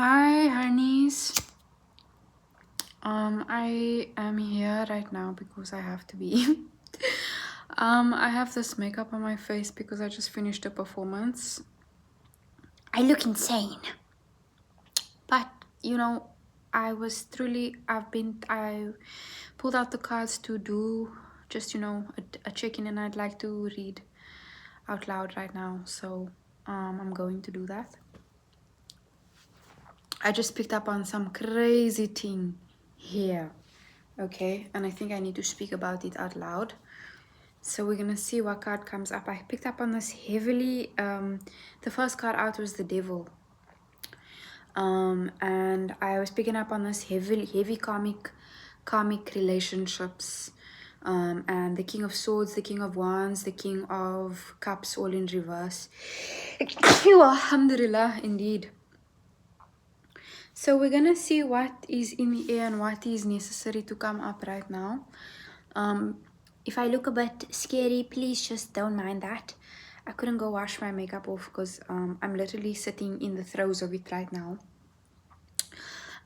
Hi, honeys. I am here right now because I have to be. I have this makeup on my face because I just finished a performance. I look insane, but you know, I pulled out the cards to do just a check-in, and I'd like to read out loud right now. So, I'm going to do that. I just picked up on some crazy thing here. Okay, and I think I need to speak about it out loud. So we're gonna see what card comes up. I picked up on this heavily. The first card out was the devil. And I was picking up on this heavy karmic relationships. And the King of Swords, the King of Wands, the King of Cups, all in reverse. Alhamdulillah, indeed. So we're gonna see what is in the air and what is necessary to come up right now. If I look a bit scary, please just don't mind that. I couldn't go wash my makeup off because I'm literally sitting in the throes of it right now.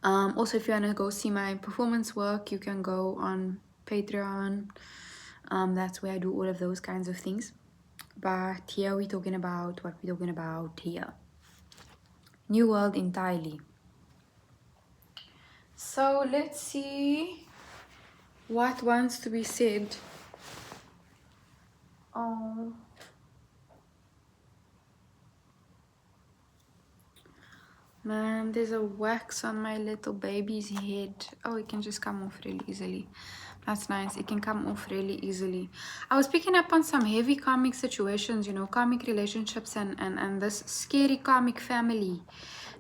Also, if you want to go see my performance work, you can go on Patreon. That's where I do all of those kinds of things. But here we're talking about what we're talking about here. New world entirely. So let's see what wants to be said. Oh, man, there's a wax on my little baby's head. Oh, it can just come off really easily. That's nice. It can come off really easily. I was picking up on some heavy karmic situations, karmic relationships and this scary karmic family,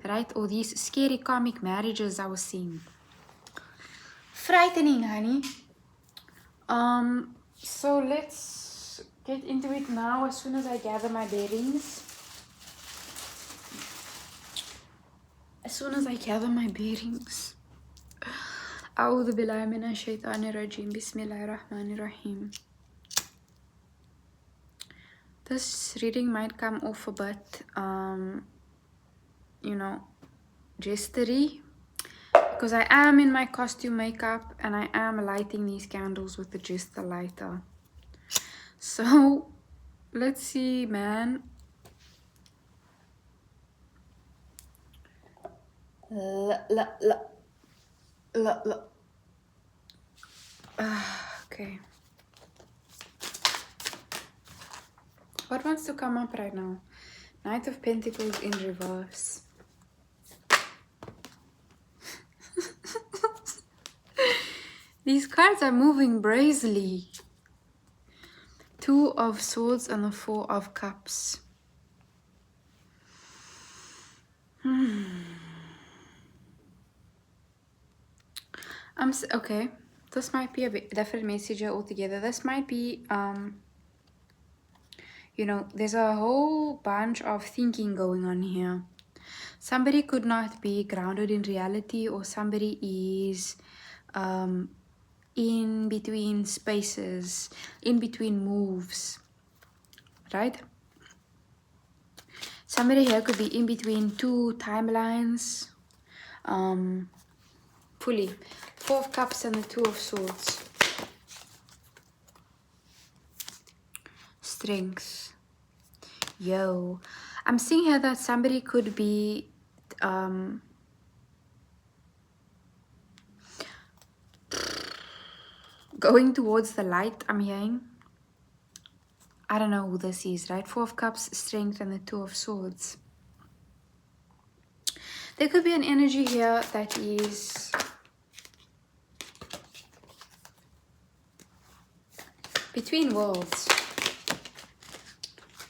right? Or these scary karmic marriages I was seeing. Frightening, honey. So let's get into it now as soon as I gather my bearings. أعوذ بالله من الشيطان الرجيم بسم الله الرحمن الرحيم. This reading might come off a bit, jestery, because I am in my costume makeup and I am lighting these candles with the jester lighter. So let's see, man. Okay. What wants to come up right now? Knight of Pentacles in reverse. These cards are moving brazely. Two of Swords and the Four of Cups. Okay. This might be a different message altogether. This might be, there's a whole bunch of thinking going on here. Somebody could not be grounded in reality, or somebody is in between spaces, in between moves, right? Somebody here could be in between two timelines, fully. Four of Cups and the Two of Swords. Strength. Yo, I'm seeing here that somebody could be going towards the light. I'm hearing. I don't know who this is, right? Four of Cups, Strength, and the Two of Swords. There could be an energy here that is between worlds.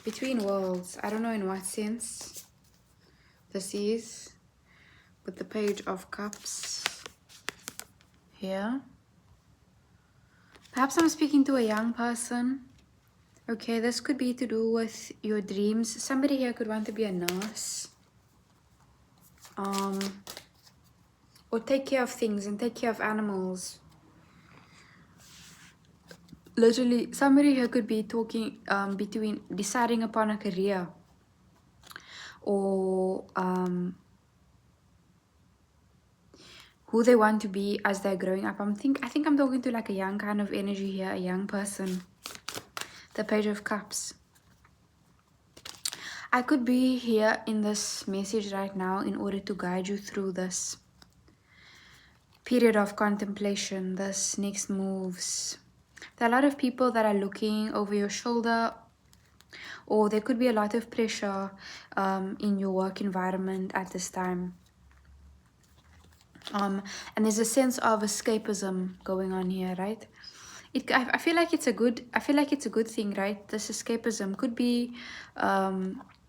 Between worlds. I don't know in what sense this is. With the Page of Cups here. Perhaps I'm speaking to a young person. Okay, this could be to do with your dreams. Somebody here could want to be a nurse. Or take care of things and take care of animals. Literally, somebody here could be talking between deciding upon a career. Or who they want to be as they're growing up. I think I'm talking to like a young kind of energy here, a young person. The Page of Cups. I could be here in this message right now in order to guide you through this period of contemplation, this next moves. There are a lot of people that are looking over your shoulder, or there could be a lot of pressure in your work environment at this time. And there's a sense of escapism going on here, right? I feel like it's a good thing, right? This escapism could be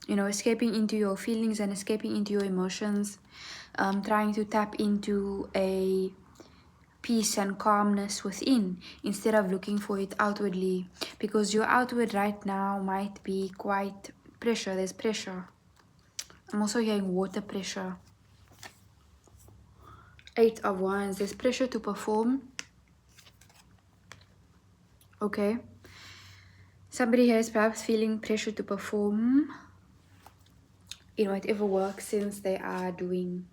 escaping into your feelings and escaping into your emotions, trying to tap into a peace and calmness within instead of looking for it outwardly, because your outward right now might be quite pressure. There's pressure. I'm also hearing water pressure. 8 of Wands. There's pressure to perform. Okay. Somebody here is perhaps feeling pressure to perform in whatever work sense they are doing,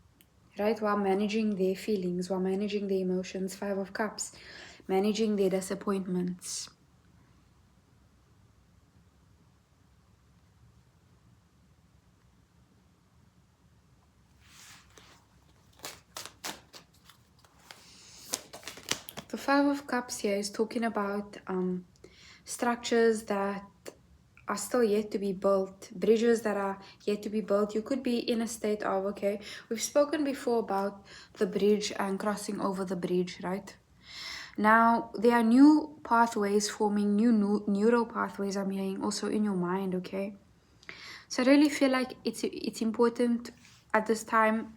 right? While managing their feelings, while managing their emotions. 5 of Cups. Managing their disappointments. The 5 of Cups here is talking about structures that are still yet to be built, bridges that are yet to be built. You could be in a state of, okay, we've spoken before about the bridge and crossing over the bridge, right? Now, there are new pathways forming, new neural pathways I'm hearing also in your mind, okay? So I really feel like it's important at this time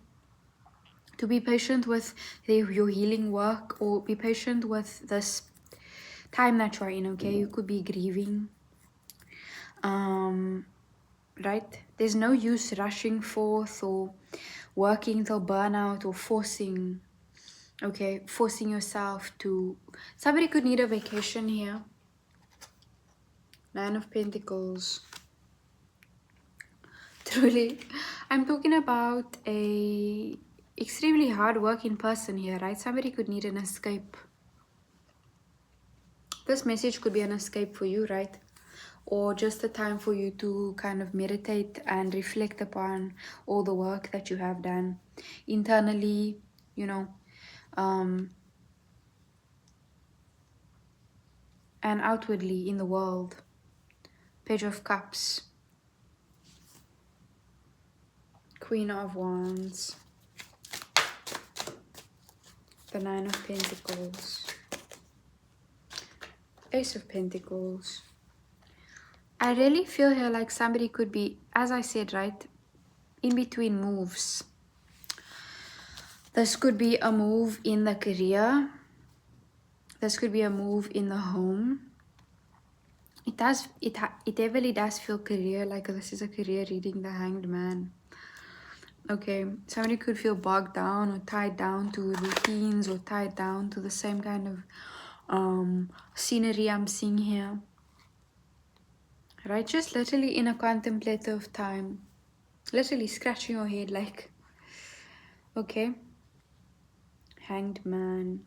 to be patient with your healing work, or be patient with this time that you're in, okay? You could be grieving, right? There's no use rushing forth or working till burnout or forcing, okay? Forcing yourself to... Somebody could need a vacation here. 9 of Pentacles. Truly, I'm talking about a extremely hard-working person here, right? Somebody could need an escape. This message could be an escape for you, right? Or just a time for you to kind of meditate and reflect upon all the work that you have done internally, you know, and outwardly in the world. Page of Cups. Queen of Wands. The 9 of Pentacles. Ace of Pentacles. I really feel here like somebody could be, as I said, right, in between moves. This could be a move in the career. This could be a move in the home. It heavily does feel career, like this is a career reading, the Hanged Man. Okay, somebody could feel bogged down or tied down to routines, or tied down to the same kind of scenery I'm seeing here. Right, just literally in a contemplative time. Literally scratching your head like, okay. Hanged Man.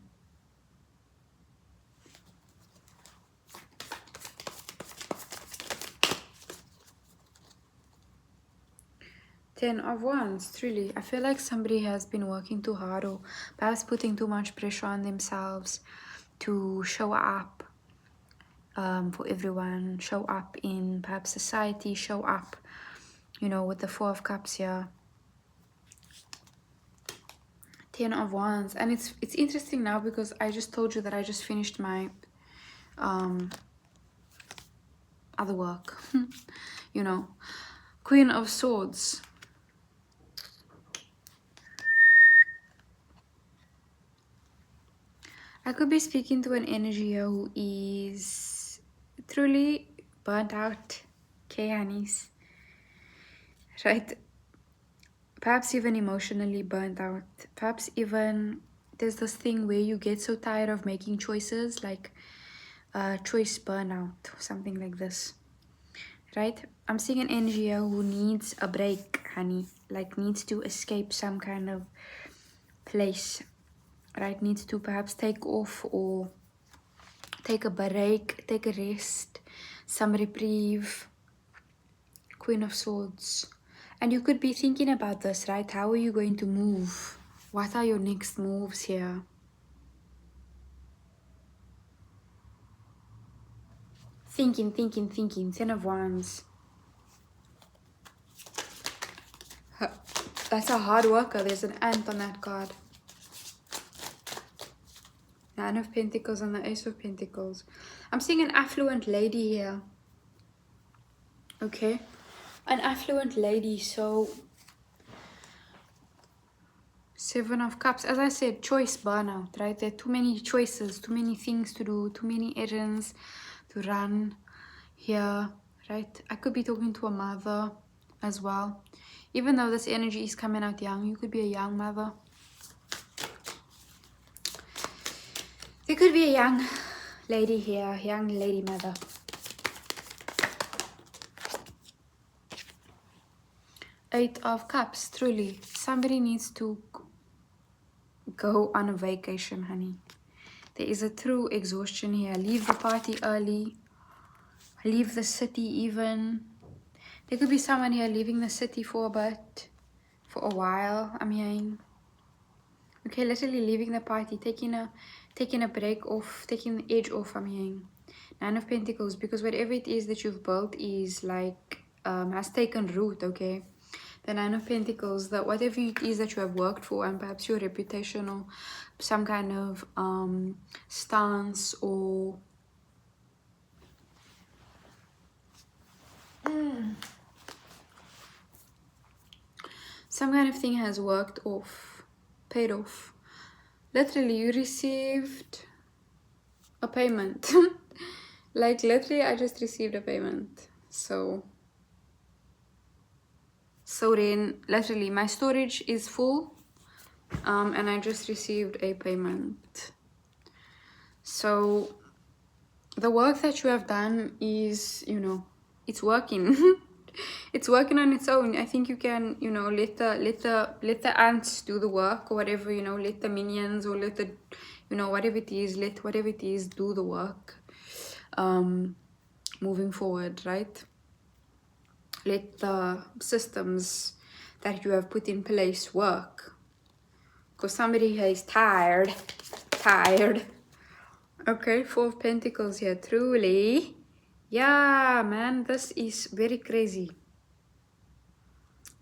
Ten of Wands. Truly, I feel like somebody has been working too hard, or perhaps putting too much pressure on themselves to show up for everyone, show up in perhaps society, show up, you know, with the 4 of Cups here. 10 of Wands. And it's interesting now because I just told you that I just finished my other work. You know, Queen of Swords. I could be speaking to an energy here who is truly burnt out. Okay, honeys. Right? Perhaps even emotionally burnt out. Perhaps even there's this thing where you get so tired of making choices, like choice burnout or something like this. Right? I'm seeing an energy here who needs a break, honey. Like needs to escape some kind of place. right, needs to perhaps take off or take a break, take a rest, some reprieve. Queen of Swords. And you could be thinking about this, right? How are you going to move? What are your next moves here? Thinking. Ten of Wands. That's a hard worker. There's an ant on that card. Nine of Pentacles and the Ace of Pentacles. I'm seeing an affluent lady here. Okay. An affluent lady. So Seven of Cups. As I said, choice burnout, right? There are too many choices, too many things to do, too many errands to run here, right? I could be talking to a mother as well. Even though this energy is coming out young, you could be a young mother. There could be a young lady here, young lady mother. Eight of Cups, truly. Somebody needs to go on a vacation, honey. There is a true exhaustion here. Leave the party early. Leave the city even. There could be someone here leaving the city for a bit. For a while, I'm hearing. Okay, literally leaving the party. Taking a break off. Taking the edge off, I'm hearing. Nine of Pentacles. Because whatever it is that you've built is like, has taken root, okay? The Nine of Pentacles, that whatever it is that you have worked for, and perhaps your reputation or some kind of stance or some kind of thing has worked off, paid off. Literally, you received a payment. Like literally, I just received a payment. So then, literally, my storage is full, and I just received a payment. So the work that you have done is, you know, it's working. It's working on its own. I think you can, you know, let the ants do the work or whatever, you know, let the minions or let the, you know, whatever it is, let whatever it is do the work. Moving forward, right? Let the systems that you have put in place work. Because somebody here is tired. Okay, Four of Pentacles here, truly. Yeah, man, this is very crazy.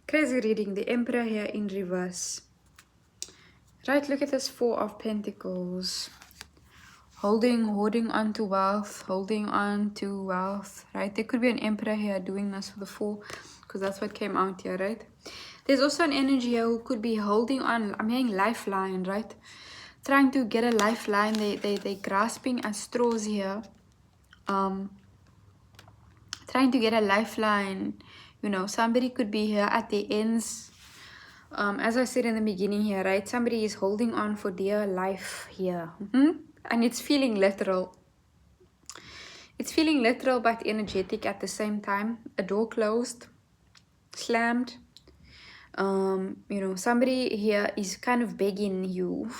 Crazy reading. The Emperor here in reverse. Right, look at this Four of Pentacles. Holding on to wealth, right? There could be an Emperor here doing this for the Four, because that's what came out here, right? There's also an energy here who could be holding on. I'm hearing lifeline, right? Trying to get a lifeline. They're grasping at straws here. Trying to get a lifeline. You know, somebody could be here at the ends. As I said in the beginning here, right? Somebody is holding on for dear life here. And it's feeling literal. It's feeling literal but energetic at the same time. A door closed, slammed. You know, somebody here is kind of begging you.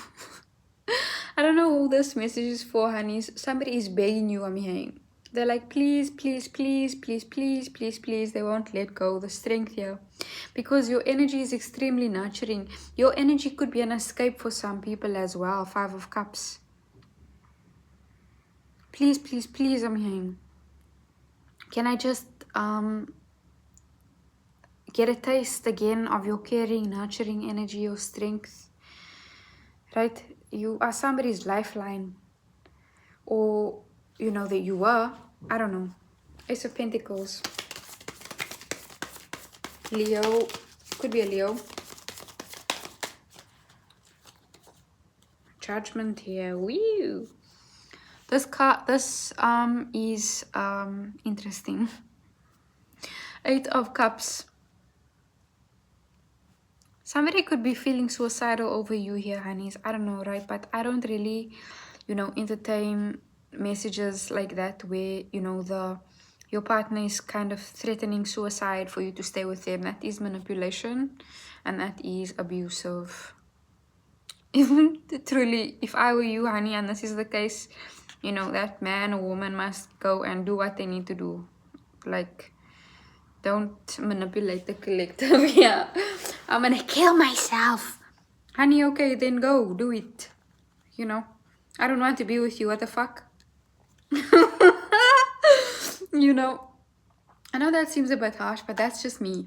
I don't know who this message is for, honeys. Somebody is begging you, I'm hearing. They're like, please. They won't let go. The strength here. Because your energy is extremely nurturing. Your energy could be an escape for some people as well. Five of Cups. Please, I'm hearing. Can I just get a taste again of your caring, nurturing energy, your strength? Right? You are somebody's lifeline. Or, you know, that you were. I don't know. Ace of Pentacles. Leo. Could be a Leo. Judgment here. Woo! This card, this is interesting. Eight of Cups. Somebody could be feeling suicidal over you here, honeys. I don't know, right? But I don't really, you know, entertain messages like that where, you know, your partner is kind of threatening suicide for you to stay with them. That is manipulation and that is abusive. Truly, if I were you, honey, and this is the case, you know, that man or woman must go and do what they need to do. Like, don't manipulate the collective. Yeah, I'm gonna kill myself. Honey, okay, then go, do it. You know, I don't want to be with you, what the fuck? You know, I know that seems a bit harsh, but that's just me.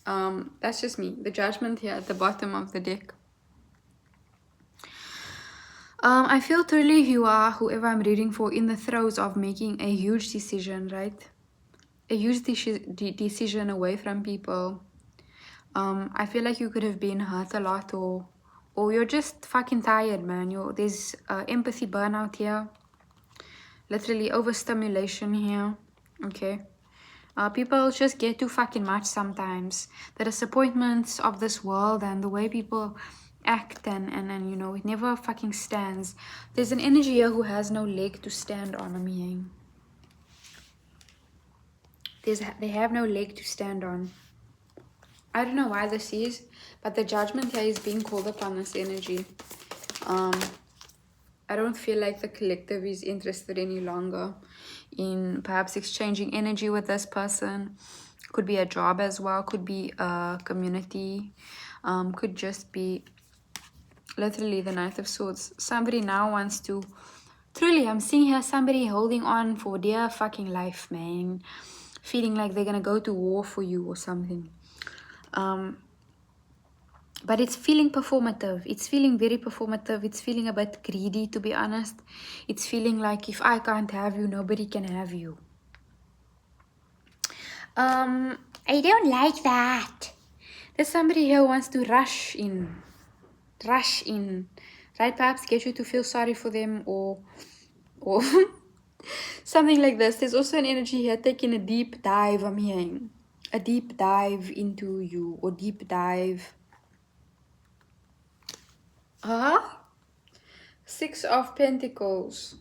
That's just me. The judgment here at the bottom of the deck. I feel truly you are, whoever I'm reading for, in the throes of making a huge decision, right? A huge decision away from people. I feel like you could have been hurt a lot, or you're just fucking tired, man. There's empathy burnout here. Literally overstimulation here. Okay. People just get too fucking much sometimes. The disappointments of this world and the way people act and you know, it never fucking stands. There's an energy here who has no leg to stand on, I'm hearing. They have no leg to stand on. I don't know why this is, but the judgment here is being called upon this energy. I don't feel like the collective is interested any longer in perhaps exchanging energy with this person. Could be a job as well, could be a community, could just be literally the Knight of Swords. Somebody now wants to, truly, I'm seeing here somebody holding on for dear fucking life, man. Feeling like they're gonna go to war for you or something. But it's feeling performative. It's feeling very performative. It's feeling a bit greedy, to be honest. It's feeling like if I can't have you, nobody can have you. I don't like that. There's somebody here who wants to rush in, right? Perhaps get you to feel sorry for them or something like this. There's also an energy here taking a deep dive, I'm hearing. A deep dive into you, or deep dive. Six of Pentacles.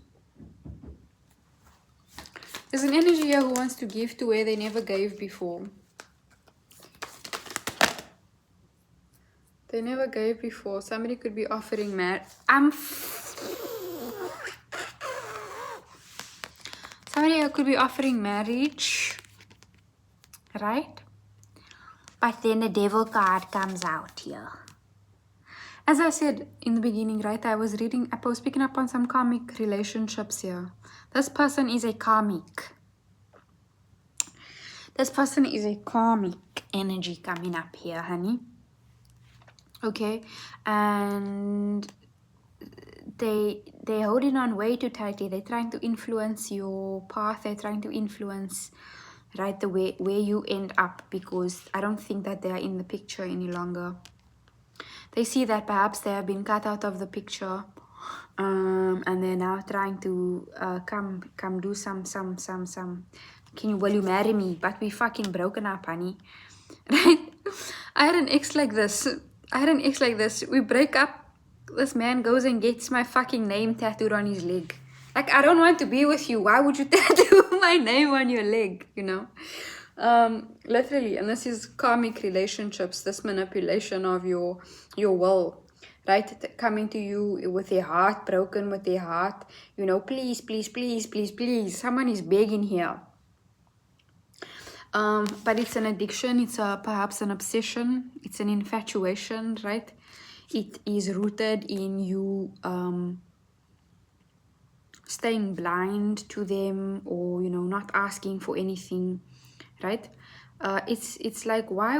There's an energy here who wants to give to where they never gave before. They never gave before. Somebody could be offering somebody could be offering marriage, right? But then the devil card comes out here. As I said in the beginning, right, I was picking up on some karmic relationships here. This person is a karmic. This person is a karmic energy coming up here, honey. Okay, and they're holding on way too tightly. They're trying to influence your path. They're trying to influence, right, the way where you end up, because I don't think that they're in the picture any longer. They see that perhaps they have been cut out of the picture, and they're now trying to come do some. Will you marry me? But we fucking broken up, honey. Right? I had an ex like this. We break up. This man goes and gets my fucking name tattooed on his leg. Like, I don't want to be with you. Why would you tattoo my name on your leg? You know? Literally, and this is karmic relationships, this manipulation of your will, right? Coming to you with their heart broken, with their heart, you know, please, someone is begging here. But it's an addiction, it's perhaps an obsession, it's an infatuation, right? It is rooted in you staying blind to them, or, you know, not asking for anything, right? It's like, why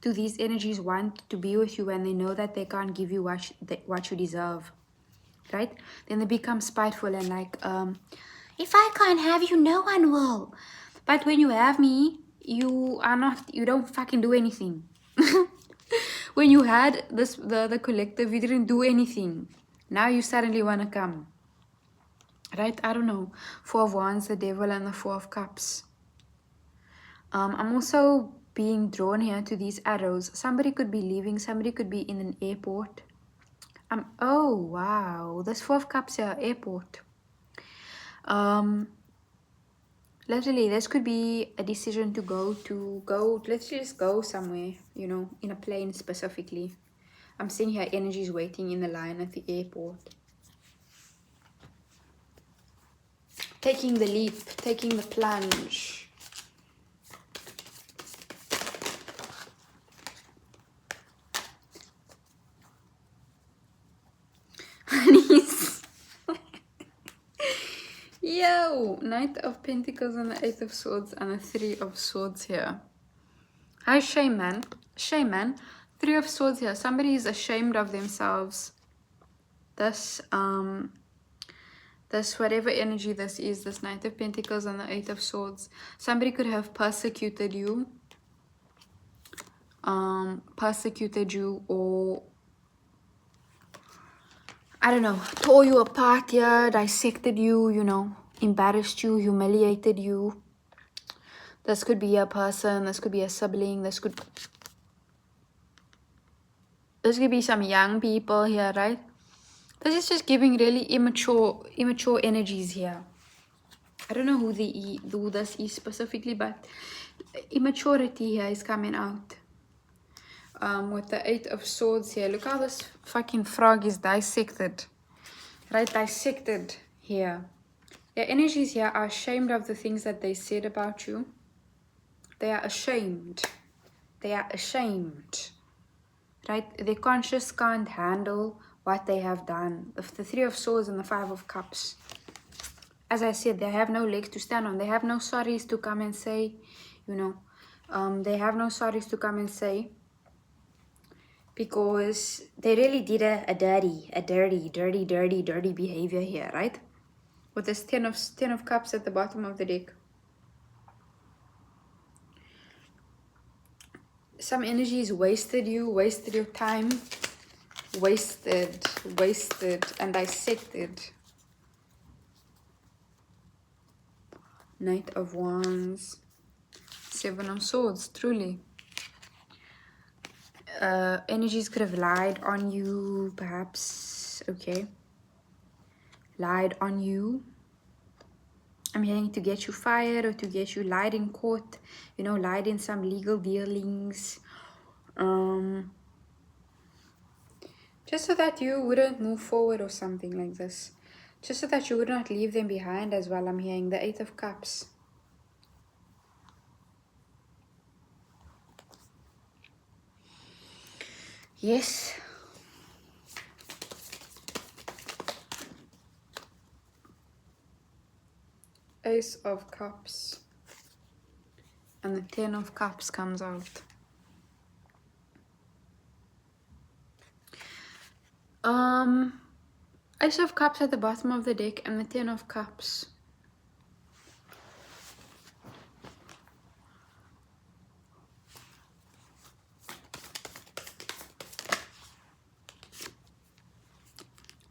do these energies want to be with you when they know that they can't give you what you deserve, right? Then they become spiteful and like, if I can't have you, no one will. But when you have me, you don't fucking do anything. When you had the collective, you didn't do anything. Now you suddenly want to come, right? I don't know. Four of Wands, the Devil, and the Four of Cups. I'm also being drawn here to these arrows. Somebody could be leaving. Somebody could be in an airport. Oh, wow. This Four of Cups here, airport. Literally, this could be a decision to go, let's just go somewhere, you know, in a plane specifically. I'm seeing here energies waiting in the line at the airport. Taking the leap, taking the plunge. Yo, Knight of Pentacles and the Eight of Swords and the Three of Swords here. Hi, shame man. Shame man. Three of Swords here. Somebody is ashamed of themselves. This whatever energy this is, this Knight of Pentacles and the Eight of Swords. Somebody could have persecuted you. Or I don't know, tore you apart here, dissected you, you know, embarrassed you, humiliated you. This could be a person, this could be a sibling, this could be some young people here, right? This is just giving really immature energies here. I don't know who this is specifically, but immaturity here is coming out. With the Eight of Swords here. Look how this fucking frog is dissected. Right? Dissected here. Their energies here are ashamed of the things that they said about you. They are ashamed. They are ashamed. Right? Their conscience can't handle what they have done. The Three of Swords and the Five of Cups. As I said, they have no legs to stand on. They have no sorries to come and say, you know. They have no sorries to come and say. Because they really did a dirty behavior here, right? With this ten of Cups at the bottom of the deck. Some energies wasted you, wasted your time, wasted and dissected. Knight of Wands, Seven of Swords, truly. Energies could have lied on you, perhaps. Okay. Lied on you. I'm hearing to get you fired or to get you lied in court. You know, lied in some legal dealings. Just so that you wouldn't move forward or something like this. Just so that you would not leave them behind as well. I'm hearing the Eight of Cups. Yes. Ace of Cups. And the Ten of Cups comes out. Ace of Cups at the bottom of the deck and the Ten of Cups.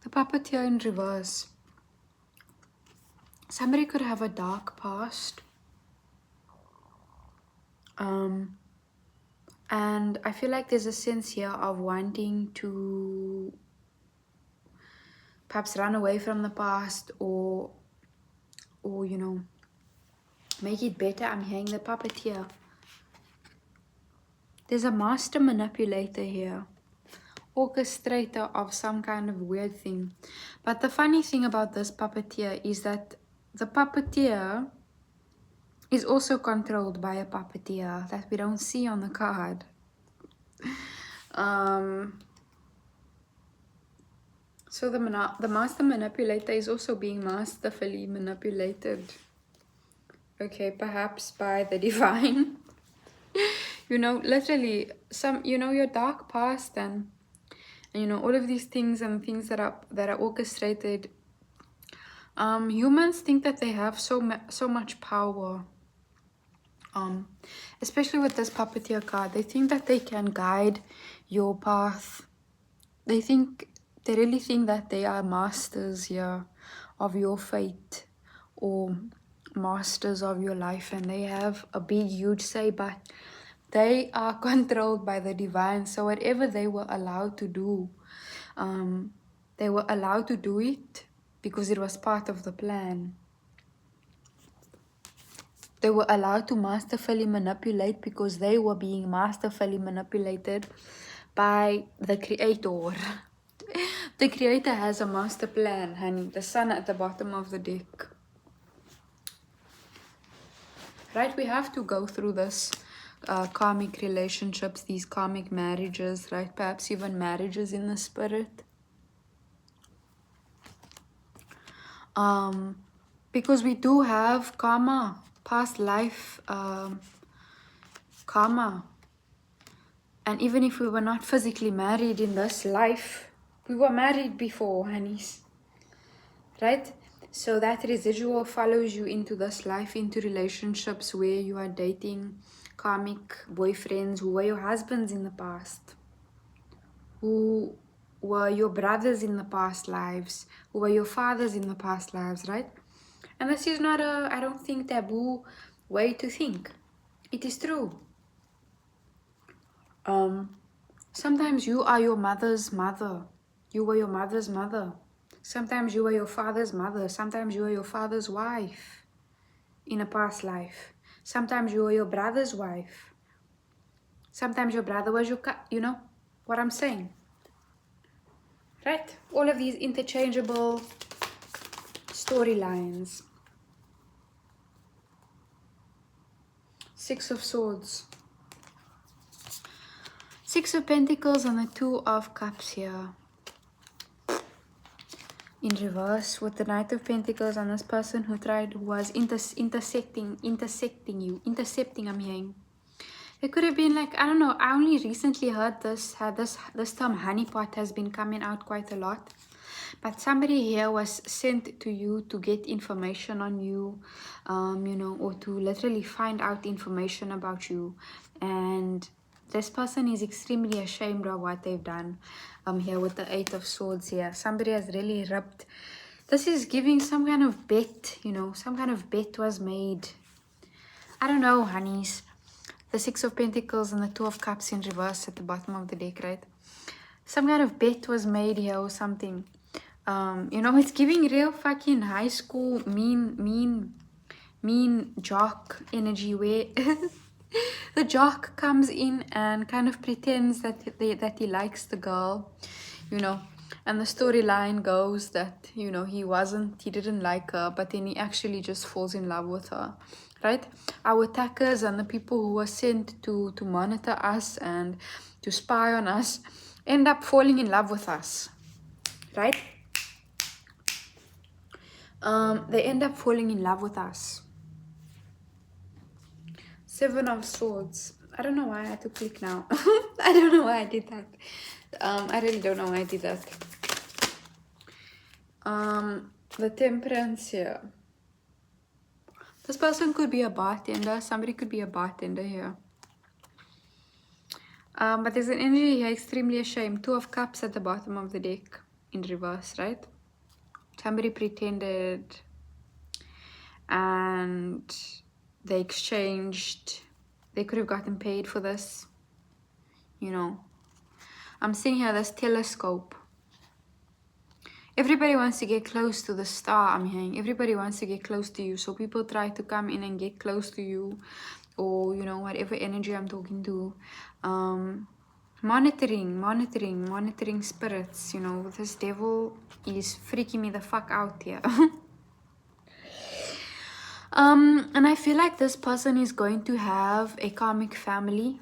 The Puppeteer in reverse. Somebody could have a dark past. And I feel like there's a sense here of wanting to perhaps run away from the past or you know, make it better. I'm hearing the Puppeteer. There's a master manipulator here. Orchestrator of some kind of weird thing. But the funny thing about this Puppeteer is that the Puppeteer is also controlled by a puppeteer that we don't see on the card. So the master manipulator is also being masterfully manipulated. Okay, perhaps by the divine. You know, literally, your dark past and you know, all of these things and things that are orchestrated. Humans think that they have so much power. Especially with this Puppeteer card, they think that they can guide your path. They really think that they are masters here of your fate or masters of your life, and they have a big huge say, but they are controlled by the divine. So whatever they were allowed to do, they were allowed to do it because it was part of the plan. They were allowed to masterfully manipulate because they were being masterfully manipulated. by the creator. The creator has a master plan, honey. The sun at the bottom of the deck. Right, we have to go through this karmic relationships, these karmic marriages, right? Perhaps even marriages in the spirit. Because we do have karma, past life karma. And even if we were not physically married in this life, we were married before, honeys. Right? So that residual follows you into this life, into relationships where you are dating karmic boyfriends who were your husbands in the past, who were your brothers in the past lives, who were your fathers in the past lives, right? And this is not a, I don't think, taboo way to think. It is true. Sometimes you are your mother's mother. You were your mother's mother. Sometimes you were your father's mother. Sometimes you were your father's wife in a past life. Sometimes you were your brother's wife. Sometimes your brother was your you know what I'm saying? Right? All of these interchangeable storylines. Six of Swords. Six of Pentacles and the Two of Cups here. In reverse with the Knight of Pentacles and this person who was intercepting, I'm hearing. It could have been like, I don't know, I only recently heard this term honeypot has been coming out quite a lot. But somebody here was sent to you to get information on you, you know, or to literally find out information about you. And this person is extremely ashamed of what they've done. Here with the Eight of Swords here. Somebody has really ripped. This is giving some kind of bet, you know, some kind of bet was made. I don't know, honeys. The Six of Pentacles and the Two of Cups in reverse at the bottom of the deck, right? Some kind of bet was made here or something. You know, it's giving real fucking high school mean jock energy where the jock comes in and kind of pretends that he likes the girl, you know, and the storyline goes that, you know, he didn't like her, but then he actually just falls in love with her, right? Our attackers and the people who were sent to monitor us and to spy on us end up falling in love with us, right? They end up falling in love with us. Seven of Swords. I don't know why I had to click now. I don't know why I did that. I really don't know why I did that. The Temperance here. This person could be a bartender. Somebody could be a bartender here. But there's an energy here extremely ashamed. Two of Cups at the bottom of the deck in reverse, right? Somebody pretended and they exchanged. They could have gotten paid for this, you know. I'm seeing here this telescope. Everybody wants to get close to the star, I'm hearing. Everybody wants to get close to you. So people try to come in and get close to you, or, you know, whatever energy I'm talking to. Monitoring spirits, you know. This devil is freaking me the fuck out here. And I feel like this person is going to have a karmic family,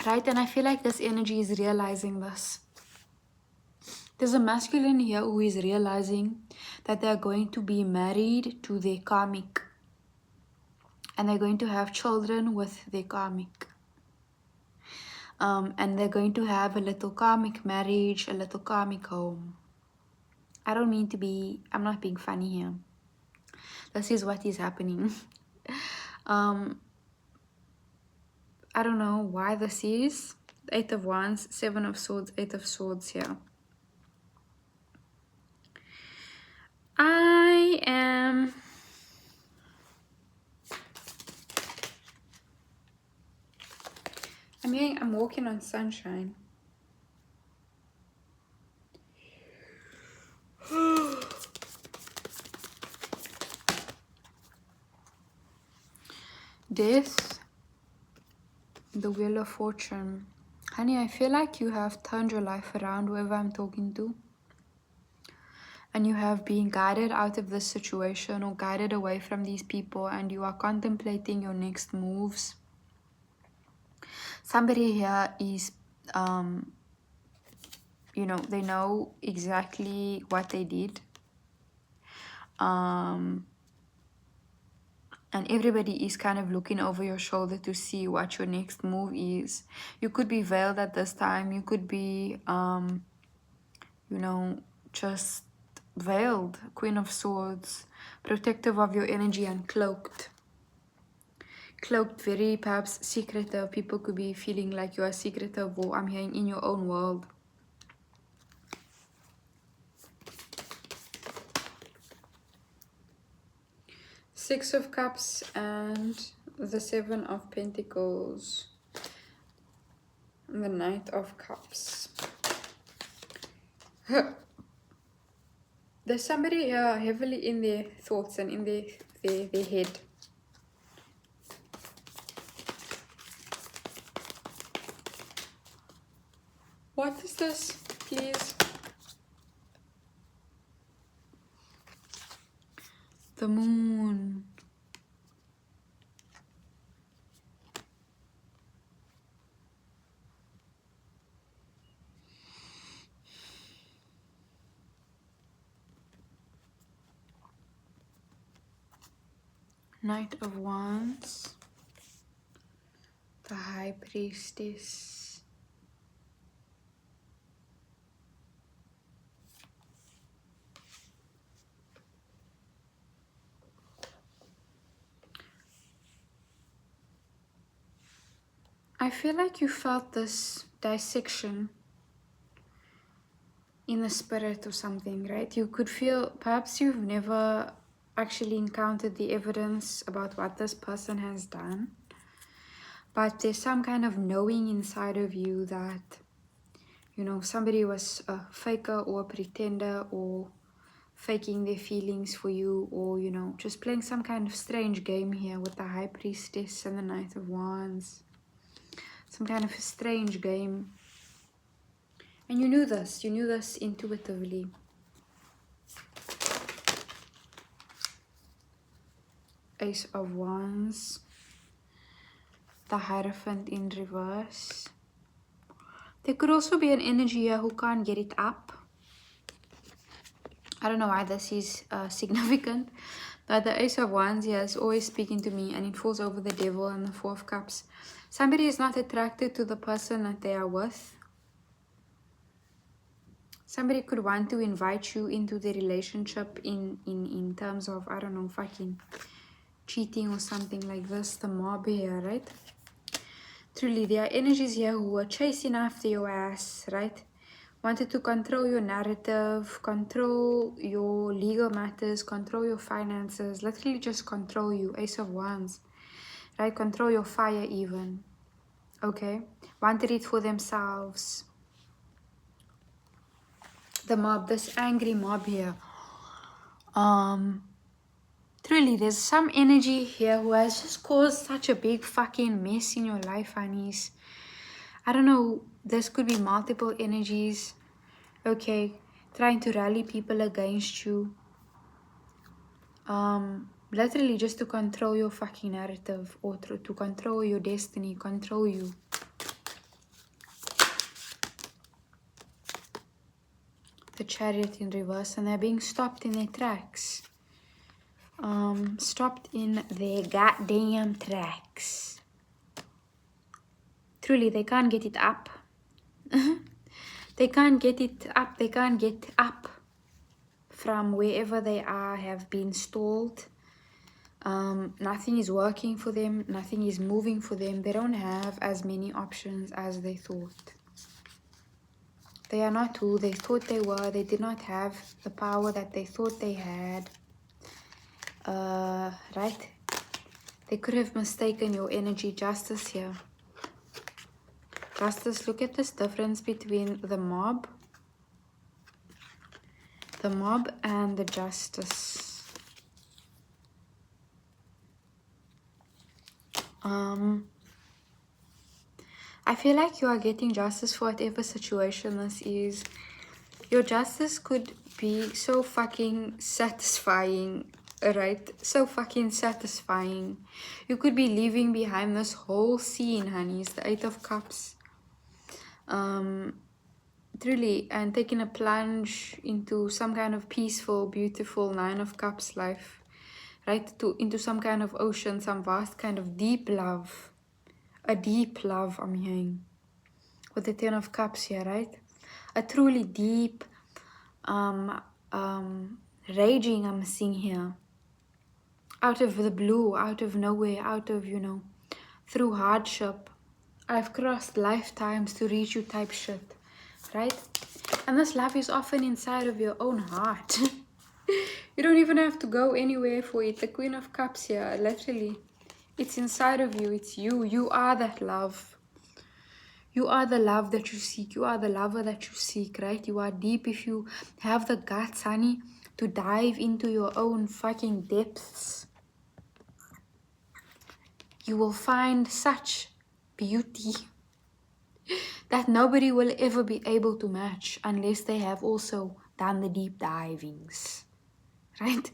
right? And I feel like this energy is realizing this. There's a masculine here who is realizing that they're going to be married to their karmic. And they're going to have children with their karmic. And they're going to have a little karmic marriage, a little karmic home. I don't mean to be, I'm not being funny here. This is what is happening. I don't know why this is. Eight of Wands, Seven of Swords, Eight of Swords here. I'm walking on sunshine. Death, the Wheel of Fortune. Honey, I feel like you have turned your life around, whoever I'm talking to. And you have been guided out of this situation or guided away from these people, and you are contemplating your next moves. Somebody here is, you know, they know exactly what they did. And everybody is kind of looking over your shoulder to see what your next move is. You could be veiled at this time. You could be, you know, just veiled. Queen of Swords. Protective of your energy and cloaked. Cloaked, very perhaps secretive. People could be feeling like you are secretive, or I'm hearing in your own world. Six of Cups and the Seven of Pentacles. And the Knight of Cups. There's somebody here heavily in their thoughts and in their head. What is this, please? The Moon. Knight of Wands. The High Priestess. I feel like you felt this dissection in the spirit or something, right? You could feel, perhaps you've never actually encountered the evidence about what this person has done, but there's some kind of knowing inside of you that, you know, somebody was a faker or a pretender, or faking their feelings for you, or, you know, just playing some kind of strange game here with the High Priestess and the Knight of Wands. Some kind of a strange game. And you knew this intuitively. Ace of Wands. The Hierophant in reverse. There could also be an energy here who can't get it up. I don't know why this is significant, but the Ace of Wands here is always speaking to me, and it falls over the Devil and the Four of Cups. Somebody is not attracted to the person that they are with. Somebody could want to invite you into the relationship in terms of, I don't know, fucking cheating or something like this. The Mob here, right? Truly, there are energies here who are chasing after your ass, right? Wanted to control your narrative, control your legal matters, control your finances, literally just control you. Ace of Wands, right? Control your fire even, okay? Wanted it for themselves. The Mob, this angry mob here. Truly, there's some energy here who has just caused such a big fucking mess in your life, honeys. I don't know, this could be multiple energies, okay, trying to rally people against you. Literally just to control your fucking narrative, or to control your destiny, control you. The Chariot in reverse, and they're being stopped in their tracks. Stopped in their goddamn tracks. Truly, they can't get it up. They can't get it up. They can't get up from wherever they are, have been stalled. Nothing is working for them. Nothing is moving for them. They don't have as many options as they thought. They are not who they thought they were. They did not have the power that they thought they had. Right? They could have mistaken your energy. Justice here. Justice, look at this difference between the mob and the Justice. I feel like you are getting justice for whatever situation this is. Your justice could be so fucking satisfying, right? So fucking satisfying. You could be leaving behind this whole scene, honeys, the Eight of Cups. Truly, and taking a plunge into some kind of peaceful, beautiful Nine of Cups life, right? Into some kind of ocean, some vast kind of deep love. A deep love, I'm hearing. With the Ten of Cups here, right? A truly deep, raging, I'm seeing here. Out of the blue, out of nowhere, out of, through hardship. I've crossed lifetimes to reach you type shit, right? And this love is often inside of your own heart. You don't even have to go anywhere for it. The Queen of Cups here, literally. It's inside of you. It's you. You are that love. You are the love that you seek. You are the lover that you seek, right? You are deep if you have the guts, honey, to dive into your own fucking depths. You will find such beauty that nobody will ever be able to match unless they have also done the deep divings, right?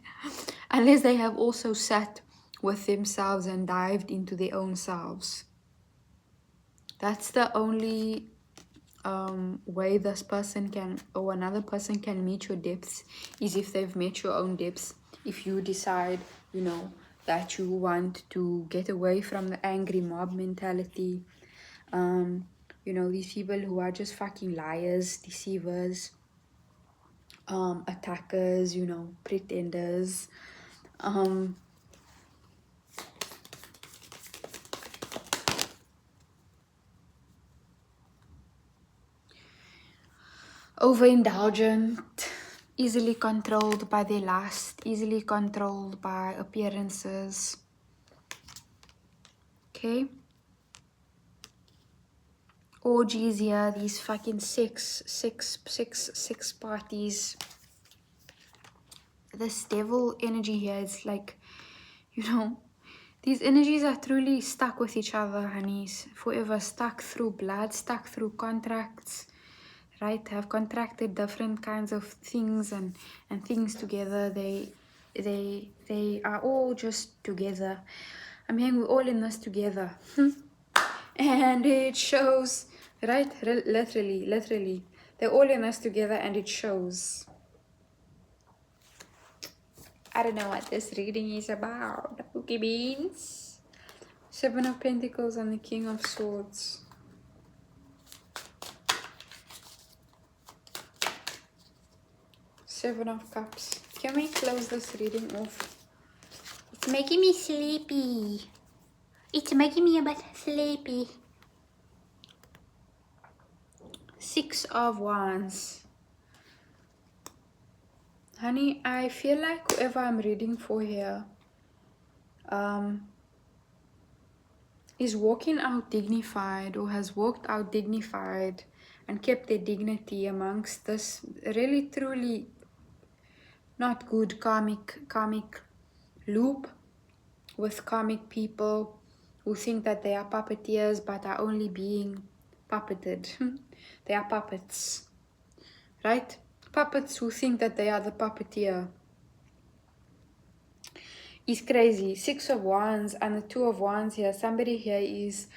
Unless they have also sat with themselves and dived into their own selves. That's the only way this person can, or another person can meet your depths, is if they've met your own depths. If you decide, that you want to get away from the angry mob mentality, these people who are just fucking liars, deceivers, attackers, pretenders, overindulgent, easily controlled by their lust, easily controlled by appearances. Okay? Orgies here, these fucking six parties. This devil energy here is like, these energies are truly stuck with each other, honeys. Forever stuck through blood, stuck through contracts, right? Have contracted different kinds of things and things together. They are all just together. I mean, we're all in this together. And it shows, right? Literally. They're all in us together and it shows. I don't know what this reading is about. Cookie beans. Seven of Pentacles and the King of Swords. Seven of Cups. Can we close this reading off? It's making me sleepy. It's making me a bit sleepy. Six of Wands. Honey, I feel like whoever I'm reading for here is walking out dignified, or has walked out dignified and kept their dignity amongst this really truly not good karmic loop with karmic people who think that they are puppeteers but are only being puppeted. They are puppets, right? Puppets who think that they are the puppeteer. Is crazy. Six of Wands and the Two of Wands here. Somebody here is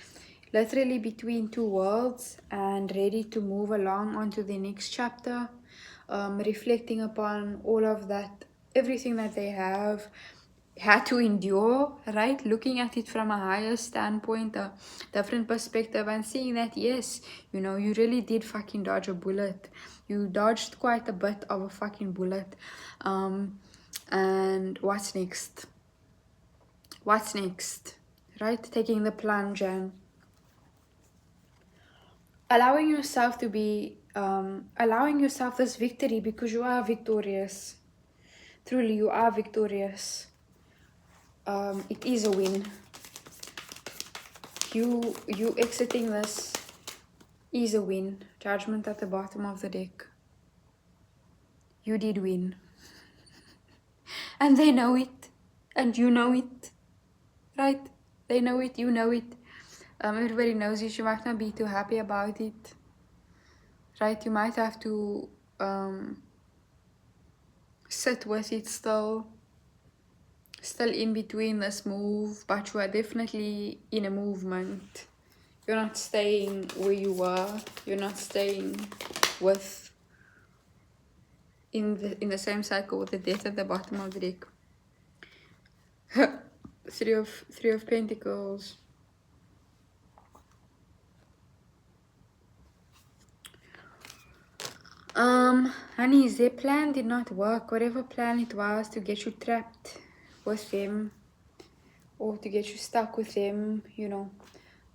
literally between two worlds and ready to move along onto the next chapter, reflecting upon all of that, everything that they have had to endure, right? Looking at it from a higher standpoint, a different perspective, and seeing that, yes, you really did fucking dodge a bullet. You dodged quite a bit of a fucking bullet. And what's next? What's next? Right? Taking the plunge and allowing yourself to be, allowing yourself this victory, because you are victorious. Truly, you are victorious. It is a win. You exiting this is a win. Judgment at the bottom of the deck. You did win. And they know it. And you know it. Right? They know it, you know it. Everybody knows it. You might not be too happy about it. Right? You might have to sit with it still in between this move, but you are definitely in a movement. You're not staying where you were. You're not staying with in the same cycle with the death at the bottom of the deck. Three of Pentacles. Honeys, their plan did not work. Whatever plan it was to get you trapped with them, or to get you stuck with them, you know,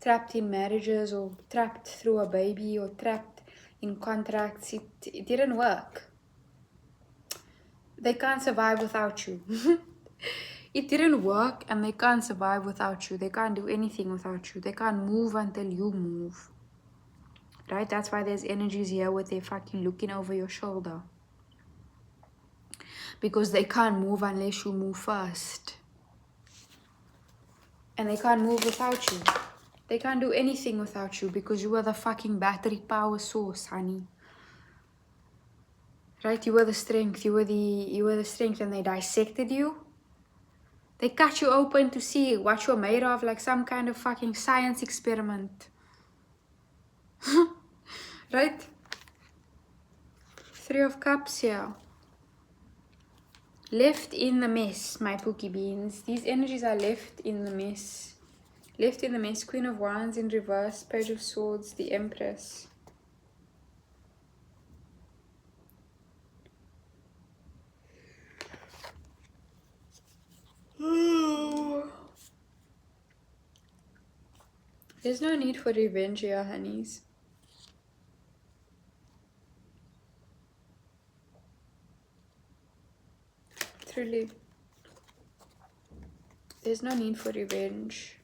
trapped in marriages, or trapped through a baby, or trapped in contracts, it didn't work. They can't survive without you. It didn't work, and they can't survive without you. They can't do anything without you. They can't move until you move. Right? That's why there's energies here where they're fucking looking over your shoulder. Because they can't move unless you move first. And they can't move without you. They can't do anything without you because you are the fucking battery power source, honey. Right? You were the strength. You were the strength, and they dissected you. They cut you open to see what you're made of, like some kind of fucking science experiment. Right? Three of Cups here. Left in the mess, my pookie beans. These energies are left in the mess. Left in the mess. Queen of Wands in reverse. Page of Swords. The Empress. There's no need for revenge here, honeys. Truly. There's no need for revenge.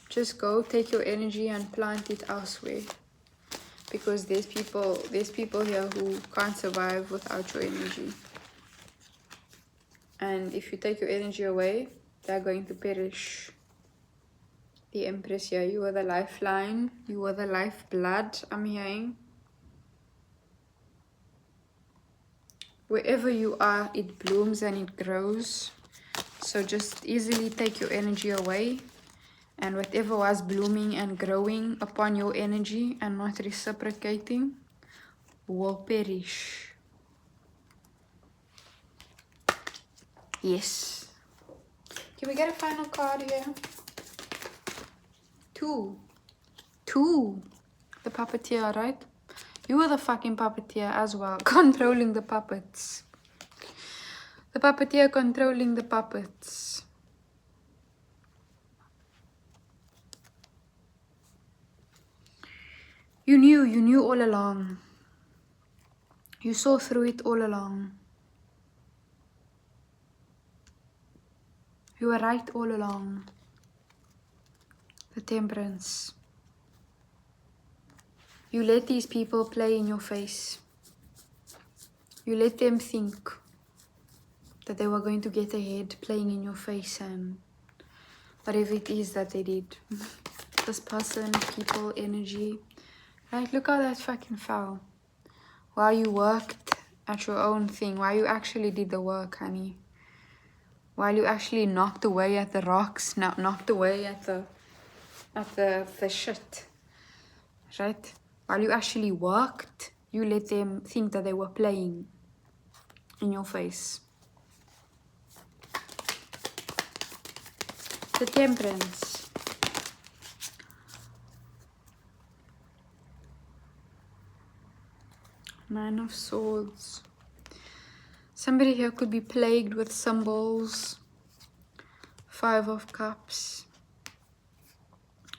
Just go take your energy and plant it elsewhere. Because there's people here who can't survive without your energy. And if you take your energy away, they're going to perish. The Empress here, you are the lifeline. You are the lifeblood, I'm hearing. Wherever you are, it blooms and it grows. So just easily take your energy away. And whatever was blooming and growing upon your energy and not reciprocating will perish. Yes. Can we get a final card here? Two. The puppeteer, right? You are the fucking puppeteer as well. Controlling the puppets. The puppeteer controlling the puppets. You knew all along. You saw through it all along. You were right all along. The Temperance. You let these people play in your face. You let them think that they were going to get ahead playing in your face and whatever it is that they did. This person, people, energy. Right, look how that fucking fell. While you worked at your own thing, while you actually did the work, honey. While you actually knocked away at the rocks, knocked away at the shit. Right? While you actually worked, you let them think that they were playing in your face. The Temperance. Nine of Swords. Somebody here could be plagued with symbols. Five of Cups.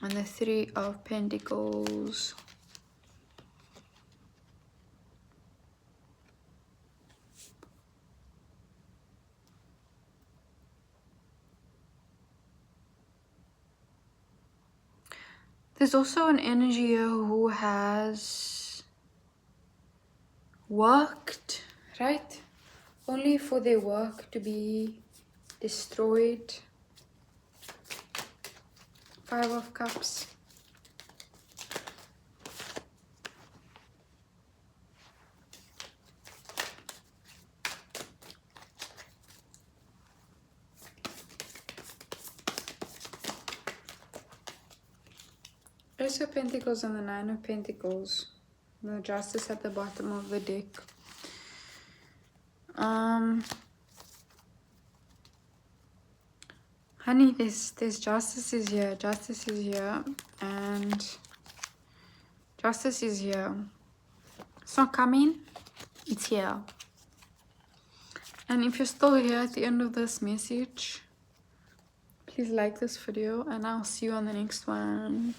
And the Three of Pentacles. There's also an energy here who has worked, right? Only for their work to be destroyed. Five of Cups. Ace of Pentacles and the Nine of Pentacles. The Justice at the bottom of the deck. Honey, there's Justice is here. Justice is here. And Justice is here. It's not coming. It's here. And if you're still here at the end of this message, please like this video and I'll see you on the next one.